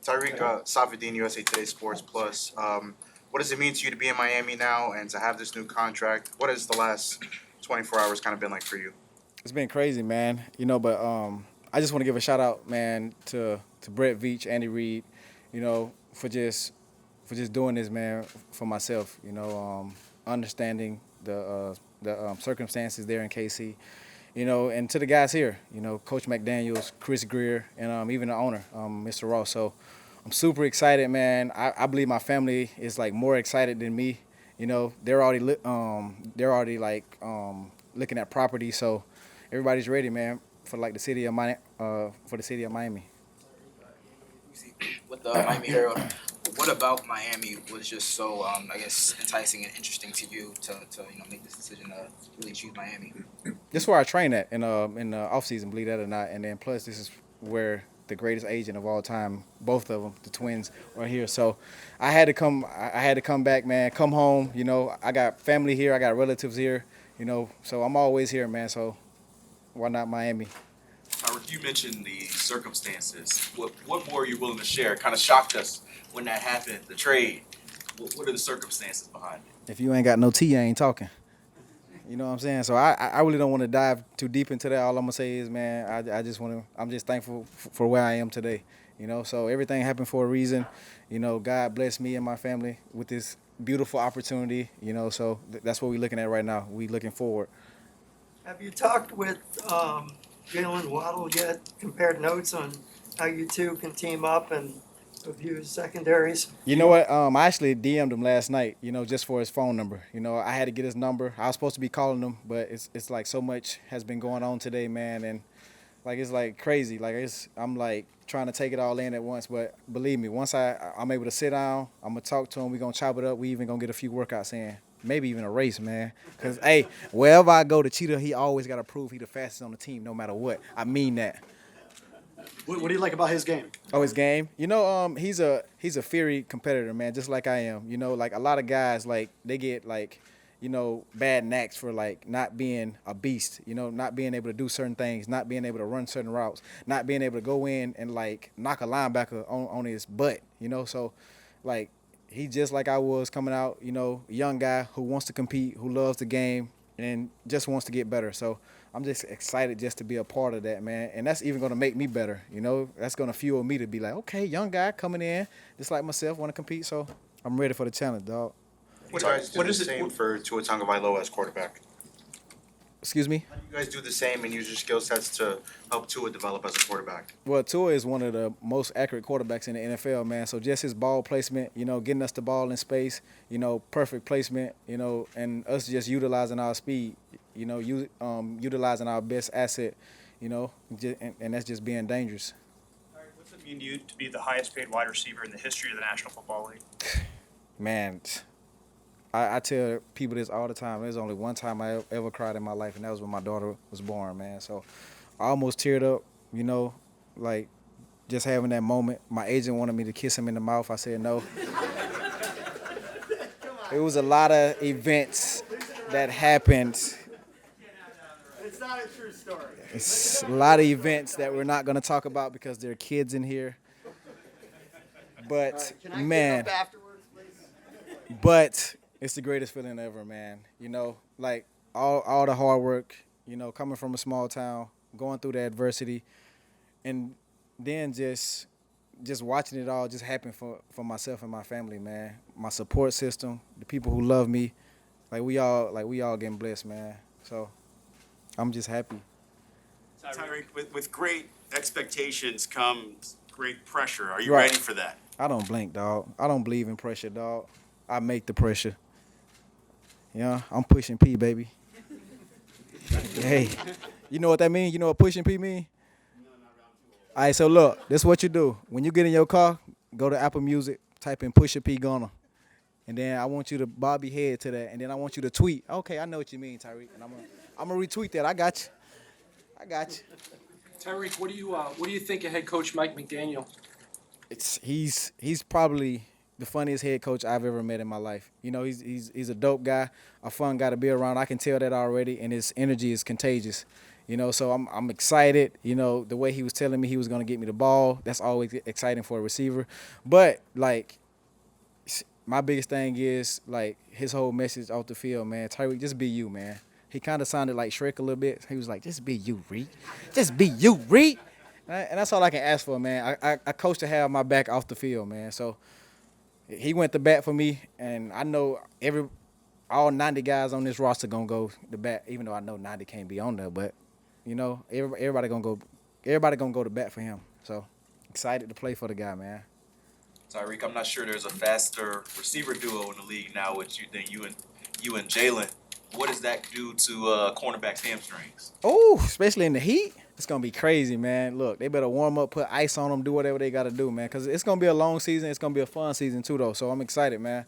Tyreek, Safadine, USA Today Sports Plus. What does it mean to you to be in Miami now and to have this new contract? What has the last 24 hours kind of been like for you? It's been crazy, man. But I just want to give a shout out, man, to Brett Veach, Andy Reid, for just doing this, man, for myself. Understanding the circumstances there in KC. And to the guys here, Coach McDaniels, Chris Greer, and even the owner, Mr. Ross. So I'm super excited, man. I believe my family is like more excited than me. They're already looking at property, so everybody's ready, man, for like the city of Miami. With the Miami Herald, what about Miami was just so, I guess, enticing and interesting to you to make this decision to really choose Miami? This is where I train at in the off season, believe that or not. And then plus this is where the greatest agent of all time, both of them, the twins, are here. So I had to come. I had to come back, man. Come home. I got family here. I got relatives here. So I'm always here, man. So why not Miami? Tyreek, you mentioned the circumstances. What more are you willing to share? It kind of shocked us when that happened, the trade. What are the circumstances behind it? If you ain't got no tea, you ain't talking. You know what I'm saying? So I really don't want to dive too deep into that. All I'm gonna say is, man, I'm just thankful for where I am today. So everything happened for a reason. God blessed me and my family with this beautiful opportunity. So that's what we're looking at right now. We looking forward. Have you talked with Jalen Waddle yet? Compared notes on how you two can team up and review secondaries? You know what? I actually DM'd him last night. Just for his phone number. I had to get his number. I was supposed to be calling him, but it's like so much has been going on today, man, and like it's like crazy. I'm like trying to take it all in at once. But believe me, once I'm able to sit down, I'm gonna talk to him. We gonna chop it up. We even gonna get a few workouts in. Maybe even a race, man. Cause hey, wherever I go, the cheetah, he always gotta prove he the fastest on the team, no matter what. I mean that. What do you like about his game? Oh, his game. He's a fiery competitor, man, just like I am. Like a lot of guys, like they get like, bad knacks for like not being a beast. Not being able to do certain things, not being able to run certain routes, not being able to go in and like knock a linebacker on his butt. So, like. He just like I was coming out, young guy who wants to compete, who loves the game, and just wants to get better. So I'm just excited just to be a part of that, man. And that's even going to make me better, That's going to fuel me to be like, okay, young guy coming in, just like myself, want to compete. So I'm ready for the challenge, dog. What do you guys do the same for Tua Tagovailoa as quarterback? Excuse me? How do you guys do the same and use your skill sets to help Tua develop as a quarterback? Well, Tua is one of the most accurate quarterbacks in the NFL, man. So just his ball placement, getting us the ball in space, perfect placement, and us just utilizing our speed, utilizing our best asset, and that's just being dangerous. All right, what's it mean to you to be the highest paid wide receiver in the history of the National Football League? Man, I tell people this all the time. There's only one time I ever cried in my life, and that was when my daughter was born, man. So I almost teared up, like just having that moment. My agent wanted me to kiss him in the mouth. I said no. It was a lot of events that happened. It's not a true story. It's a lot of events that we're not going to talk about because there are kids in here. But, Can I man, pick up afterwards, please? but it's the greatest feeling ever, man. Like all the hard work, coming from a small town, going through the adversity, and then just watching it all just happen for myself and my family, man. My support system, the people who love me, we all getting blessed, man. So I'm just happy. Tyreek, with great expectations comes great pressure. Are you Right. ready for that? I don't blink, dog. I don't believe in pressure, dog. I make the pressure. I'm pushing P, baby. Hey, you know what that means? You know what pushing P mean? All right, so look, this is what you do. When you get in your car, go to Apple Music, type in Pusha P Gunna. And then I want you to bob your head to that. And then I want you to tweet. Okay, I know what you mean, Tyreek. And I'm gonna retweet that. I got you. Tyreek, what do you think of head coach Mike McDaniel? He's probably the funniest head coach I've ever met in my life. He's a dope guy, a fun guy to be around. I can tell that already, and his energy is contagious. You know, so I'm excited. You know, the way he was telling me he was gonna get me the ball, that's always exciting for a receiver. But like, my biggest thing is like his whole message off the field, man. Tyreek, just be you, man. He kind of sounded like Shrek a little bit. He was like, just be you, Reed. Just be you, Reed. And that's all I can ask for, man. I coach to have my back off the field, man. So he went to bat for me, and I know all 90 guys on this roster gonna go to bat, even though I know 90 can't be on there. But you know, everybody gonna go to bat for him. So excited to play for the guy, man. Tyreek, I'm not sure there's a faster receiver duo in the league now with you than you and Jalen. What does that do to cornerbacks' hamstrings? Oh, especially in the heat, it's gonna be crazy, man. Look, they better warm up, put ice on them, do whatever they gotta do, man. Cause it's gonna be a long season. It's gonna be a fun season too, though. So I'm excited, man.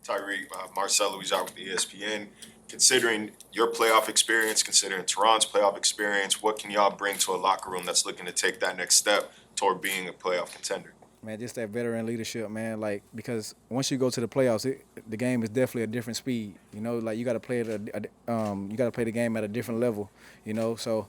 Tyreek, Marcelo, who's out with ESPN. Considering your playoff experience, considering Toronto's playoff experience, what can y'all bring to a locker room that's looking to take that next step toward being a playoff contender? Man, just that veteran leadership, man. Like, because once you go to the playoffs, the game is definitely a different speed. You know, like you got to play you got to play the game at a different level. You know, so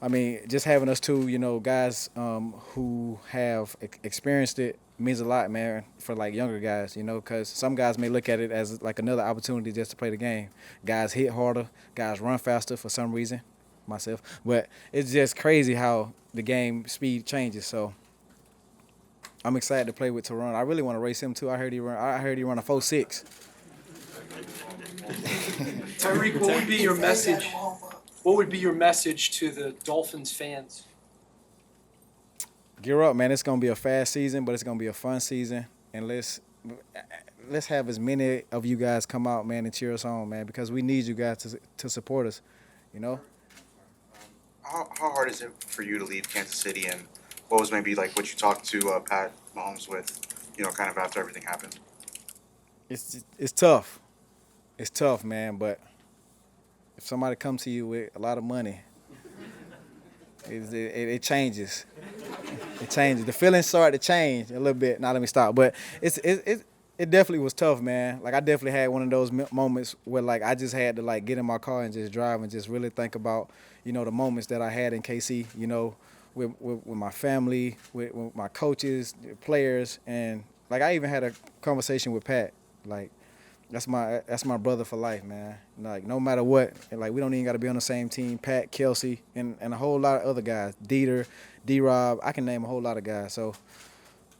I mean, just having us two, you know, guys who have experienced it means a lot, man, for like younger guys. You know, because some guys may look at it as like another opportunity just to play the game. Guys hit harder, guys run faster for some reason. Myself, but it's just crazy how the game speed changes. So I'm excited to play with Toronto. I really want to race him too. I heard he run a 4.6. Tyreek, what would be your message? What would be your message to the Dolphins fans? Gear up, man. It's gonna be a fast season, but it's gonna be a fun season. And let's have as many of you guys come out, man, and cheer us on, man, because we need you guys to support us. You know. How hard is it for you to leave Kansas City, and what was maybe like what you talked to Pat Mahomes with, you know, kind of after everything happened? It's tough. It's tough, man. But if somebody comes to you with a lot of money, it changes. It changes. The feelings start to change a little bit. Now let me stop. But it definitely was tough, man. Like I definitely had one of those moments where like I just had to like get in my car and just drive and just really think about, you know, the moments that I had in KC, you know, with my family, with my coaches, players, and like I even had a conversation with Pat. Like that's my brother for life, man. Like no matter what, and like we don't even got to be on the same team. Pat, Kelsey, and a whole lot of other guys. Dieter, D-Rob, I can name a whole lot of guys. So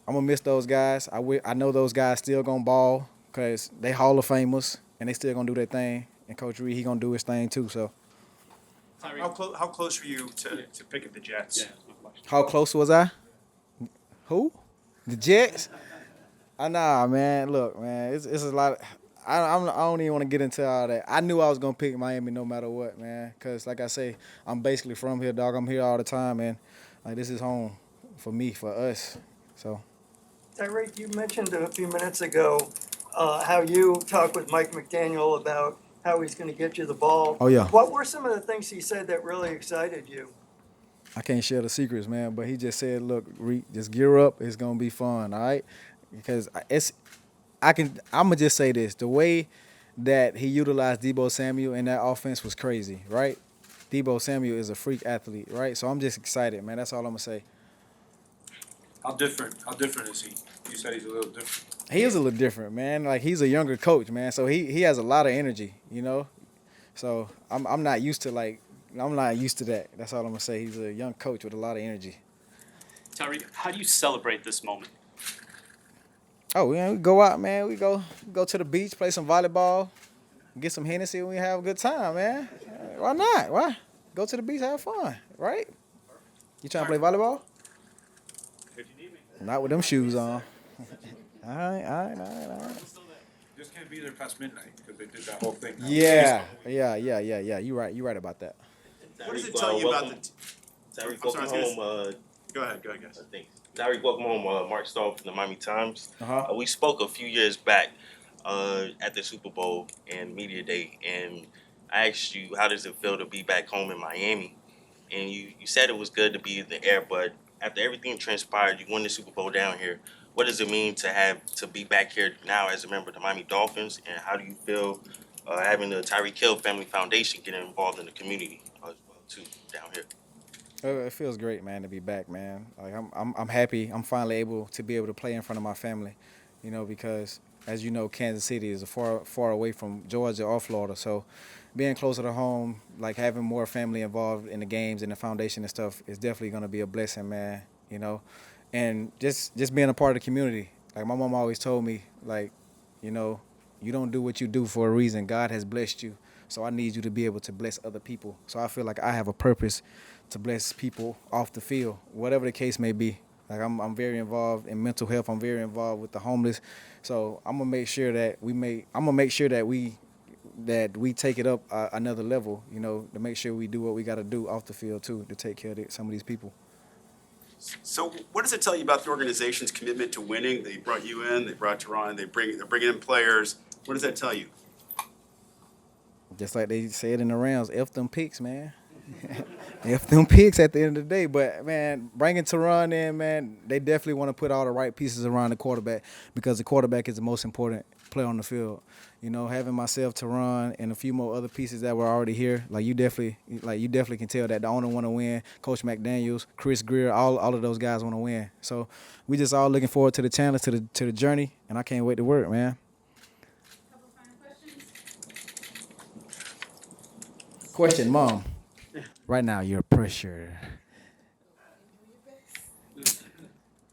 I'm gonna miss those guys. I know those guys still gonna ball because they Hall of Famers and they still gonna do their thing. And Coach Reed, he gonna do his thing too. So How close were you to picking the Jets? how close was I? Who? The Jets? Nah, man. Look, man, it's a lot. I don't even want to get into all that. I knew I was gonna pick Miami no matter what, man. Cause like I say, I'm basically from here, dog. I'm here all the time, and like this is home for me, for us. So. Tyreek, you mentioned a few minutes ago how you talked with Mike McDaniel about how he's going to get you the ball. Oh, yeah. What were some of the things he said that really excited you? I can't share the secrets, man, but he just said, look, Reed, just gear up. It's going to be fun, all right? Because I'm going to just say this. The way that he utilized Deebo Samuel in that offense was crazy, right? Deebo Samuel is a freak athlete, right? So I'm just excited, man. That's all I'm going to say. How different is he? You said he's a little different. He is a little different, man. Like, he's a younger coach, man. So he has a lot of energy, you know? So I'm not used to, like, I'm not used to that. That's all I'm going to say. He's a young coach with a lot of energy. Tyreek, how do you celebrate this moment? Oh, we go out, man. We go to the beach, play some volleyball, get some Hennessy, and we have a good time, man. Why not? Why? Go to the beach, have fun, right? You trying to play volleyball? If you need me. Not with them shoes on. All right. Just can't be there past midnight because they did that whole thing. Yeah. You right about that. What does it tell you about the Tyreek, I'm sorry, welcome home. Go ahead, guys. Thanks. Tyreek, welcome home. Mark Stone from the Miami Times. Uh-huh. We spoke a few years back at the Super Bowl and Media Day, and I asked you, how does it feel to be back home in Miami? And you said it was good to be in the air, but after everything transpired, you won the Super Bowl down here. What does it mean to be back here now as a member of the Miami Dolphins, and how do you feel having the Tyreek Hill Family Foundation get involved in the community as well? too down here. It feels great, man, to be back, man. Like I'm happy. I'm finally able to play in front of my family, you know, because as you know, Kansas City is far away from Georgia or Florida. So being closer to home, like having more family involved in the games and the foundation and stuff is definitely gonna be a blessing, man. You know, and just being a part of the community. Like my mom always told me, like, you know, you don't do what you do for a reason. God has blessed you. So I need you to be able to bless other people. So I feel like I have a purpose to bless people off the field, whatever the case may be. Like I'm very involved in mental health. I'm very involved with the homeless. So I'm gonna make sure that we take it up another level. You know, to make sure we do what we got to do off the field too, to take care of some of these people. So what does it tell you about the organization's commitment to winning? They brought you in, they brought you on, they're bringing in players. What does that tell you? Just like they said in the rounds, F them picks, man. F them picks at the end of the day. But, man, bringing Teron in, man, they definitely want to put all the right pieces around the quarterback because the quarterback is the most important player on the field. You know, having myself, Teron, and a few more other pieces that were already here, you definitely can tell that the owner want to win. Coach McDaniels, Chris Greer, all of those guys want to win. So we just all looking forward to the challenge, to the journey, and I can't wait to work, man. Question, Mom. Right now, you're pressure.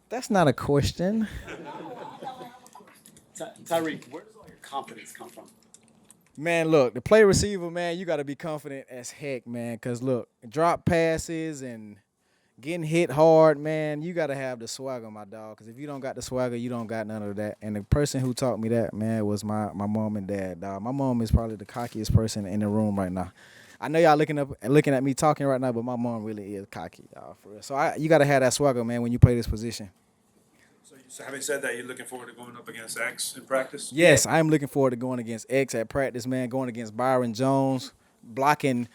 That's not a question. Tyreek, where does all your confidence come from? Man, look, the play receiver, man, you got to be confident as heck, man. Because, look, drop passes and getting hit hard, man, you got to have the swagger, my dog. Because if you don't got the swagger, you don't got none of that. And the person who taught me that, man, was my mom and dad, dog. My mom is probably the cockiest person in the room right now. I know y'all looking at me talking right now, but my mom really is cocky, y'all, for real. So you got to have that swagger, man, when you play this position. So having said that, you're looking forward to going up against X in practice? Yes, I'm looking forward to going against X at practice, man, going against Byron Jones, blocking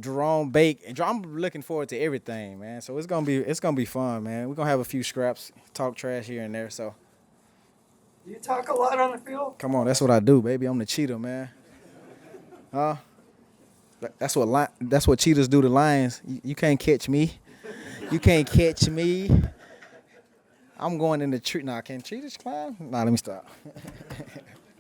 Jerome Bake. And I'm looking forward to everything, man. So it's gonna be fun, man. We're gonna have a few scraps, talk trash here and there. So Do you talk a lot on the field? come on, that's what I do, baby. I'm the cheetah, man. Huh? That's what cheetahs do to lions. You can't catch me. You can't catch me. I'm going in the tree. Nah, can cheetahs climb? Nah, let me stop.